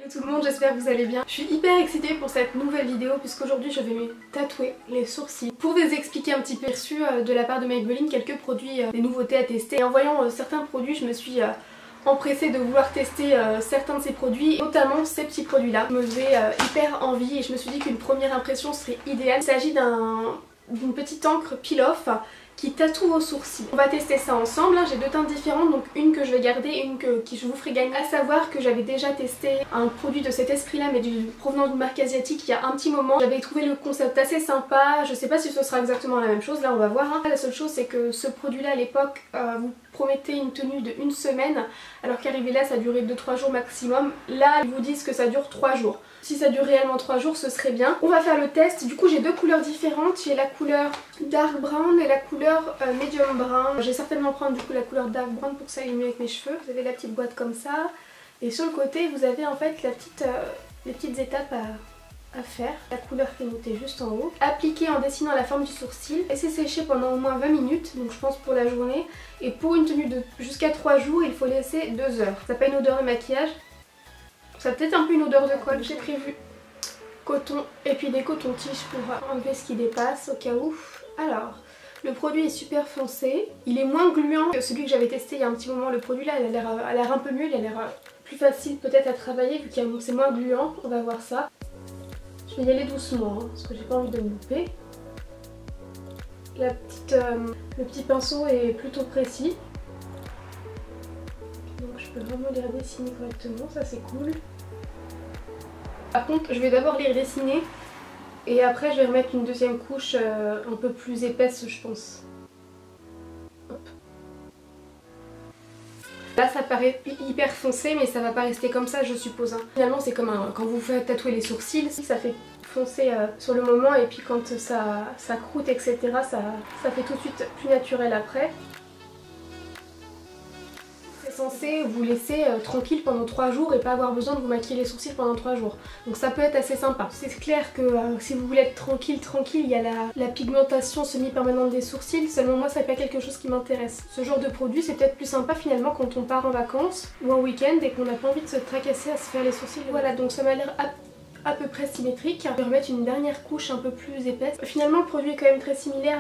tout le monde, j'espère que vous allez bien. Je suis hyper excitée pour cette nouvelle vidéo puisqu'aujourd'hui je vais me tatouer les sourcils. Pour vous expliquer un petit peu, j'ai reçu de la part de Maybelline quelques produits, des nouveautés à tester. Et en voyant certains produits, je me suis empressée de vouloir tester certains de ces produits, notamment ces petits produits là. Je me faisais hyper envie et je me suis dit qu'une première impression serait idéale. Il s'agit d'une petite encre peel-off qui tatoue vos sourcils. On va tester ça ensemble, hein. J'ai deux teintes différentes, donc une que je vais garder et une qui je vous ferai gagner. À savoir que j'avais déjà testé un produit de cet esprit là mais provenant d'une marque asiatique il y a un petit moment. J'avais trouvé le concept assez sympa, je sais pas si ce sera exactement la même chose, là on va voir. Hein. La seule chose c'est que ce produit là à l'époque vous promettait une tenue de 1 semaine alors qu'arrivé là ça durait 2-3 jours maximum. Là ils vous disent que ça dure 3 jours. Si ça dure réellement 3 jours ce serait bien. On va faire le test, du coup j'ai deux couleurs différentes, j'ai la couleur dark brown et la couleur medium brown. Je vais certainement prendre du coup la couleur dark brown pour que ça aille mieux avec mes cheveux. Vous avez la petite boîte comme ça et sur le côté vous avez en fait les petites étapes à faire. La couleur qui est notée juste en haut. Appliquer en dessinant la forme du sourcil. Laisser sécher pendant au moins 20 minutes, donc je pense pour la journée. Et pour une tenue de jusqu'à 3 jours il faut laisser 2 heures. Ça n'a pas une odeur de maquillage. Ça a peut-être un peu une odeur de colle. J'ai prévu coton et puis des cotons-tiges pour enlever ce qui dépasse au cas où. Alors, le produit est super foncé. Il est moins gluant que celui que j'avais testé il y a un petit moment. Le produit là, il a l'air un peu mieux. Il a l'air plus facile peut-être à travailler vu que c'est moins gluant. On va voir ça. Je vais y aller doucement hein, parce que j'ai pas envie de me louper. Le petit pinceau est plutôt précis. Donc je peux vraiment les redessiner correctement, ça c'est cool. Par contre je vais d'abord les redessiner et après je vais remettre une deuxième couche un peu plus épaisse je pense. Hop. Là ça paraît hyper foncé mais ça va pas rester comme ça je suppose. Hein. Finalement c'est comme quand vous faites tatouer les sourcils, ça fait foncer sur le moment et puis quand ça croûte etc. ça fait tout de suite plus naturel après. Censé vous laisser tranquille pendant 3 jours et pas avoir besoin de vous maquiller les sourcils pendant 3 jours. Donc ça peut être assez sympa. C'est clair que si vous voulez être tranquille, il y a la pigmentation semi-permanente des sourcils. Seulement moi ça n'est pas quelque chose qui m'intéresse. Ce genre de produit c'est peut-être plus sympa finalement quand on part en vacances ou en week-end et qu'on n'a pas envie de se tracasser à se faire les sourcils. Voilà donc ça m'a l'air à peu près symétrique. Je vais remettre une dernière couche un peu plus épaisse. Finalement le produit est quand même très similaire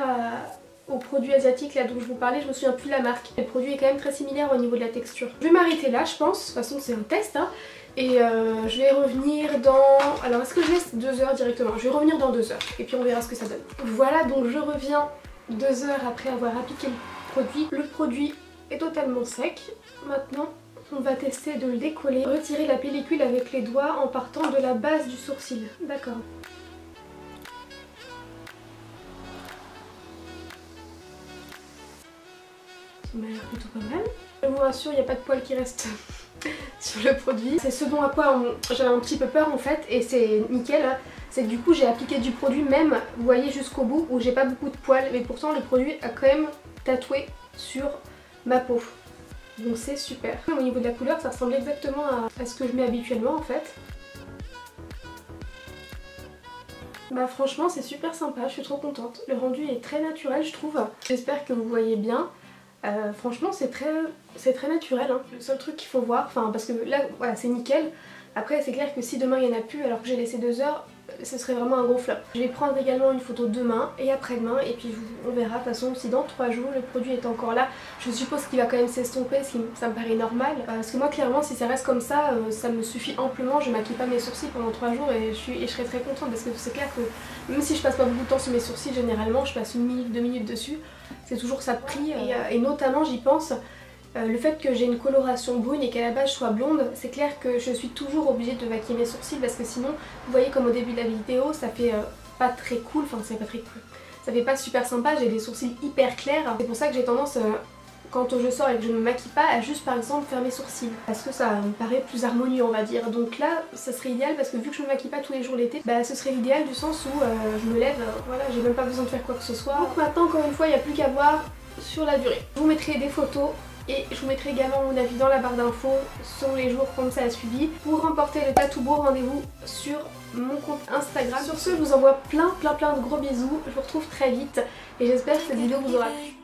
au produit asiatique là dont je vous parlais, je me souviens plus de la marque. Le produit est quand même très similaire au niveau de la texture. Je vais m'arrêter là je pense, de toute façon c'est un test hein. Et je vais revenir dans... Alors est-ce que je laisse 2 heures directement? Je vais revenir dans 2 heures et puis on verra ce que ça donne. Voilà donc je reviens 2 heures après avoir appliqué le produit. Le produit est totalement sec. Maintenant on va tester de le décoller. Retirer la pellicule avec les doigts en partant de la base du sourcil. D'accord. Ça m'a l'air plutôt pas mal. Je vous rassure, il n'y a pas de poils qui restent sur le produit. C'est ce dont à quoi j'avais un petit peu peur en fait et c'est nickel. C'est que du coup j'ai appliqué du produit même, vous voyez jusqu'au bout où j'ai pas beaucoup de poils mais pourtant le produit a quand même tatoué sur ma peau. Donc c'est super. Au niveau de la couleur ça ressemble exactement à ce que je mets habituellement en fait. Bah franchement c'est super sympa, je suis trop contente. Le rendu est très naturel je trouve. J'espère que vous voyez bien. Franchement c'est très naturel hein. Le seul truc qu'il faut voir, parce que là voilà c'est nickel. Après c'est clair que si demain il n'y en a plus alors que j'ai laissé 2 heures, ce serait vraiment un gros flop. Je vais prendre également une photo demain et après-demain et puis on verra. De toute façon si dans 3 jours le produit est encore là, je suppose qu'il va quand même s'estomper, ça me paraît normal. Parce que moi clairement si ça reste comme ça, ça me suffit amplement, je maquille pas mes sourcils pendant 3 jours et je serai très contente parce que c'est clair que même si je passe pas beaucoup de temps sur mes sourcils généralement, je passe 1 minute, 2 minutes dessus, c'est toujours ça de prix et notamment j'y pense. Le fait que j'ai une coloration brune et qu'à la base je sois blonde, c'est clair que je suis toujours obligée de maquiller mes sourcils parce que sinon, vous voyez comme au début de la vidéo, ça fait pas très cool, c'est pas très cool. Ça fait pas super sympa, j'ai des sourcils hyper clairs. C'est pour ça que j'ai tendance, quand je sors et que je ne me maquille pas, à juste par exemple faire mes sourcils. Parce que ça me paraît plus harmonieux on va dire. Donc là, ça serait idéal parce que vu que je me maquille pas tous les jours l'été, ce serait l'idéal du sens où je me lève, voilà, j'ai même pas besoin de faire quoi que ce soit. Donc maintenant encore une fois, il n'y a plus qu'à voir sur la durée. Je vous mettrai des photos. Et je vous mettrai également mon avis dans la barre d'infos sur les jours comme ça a suivi. Pour remporter le tatou beau, rendez-vous sur mon compte Instagram. Sur ce, je vous envoie plein de gros bisous. Je vous retrouve très vite et j'espère que cette vidéo vous aura plu.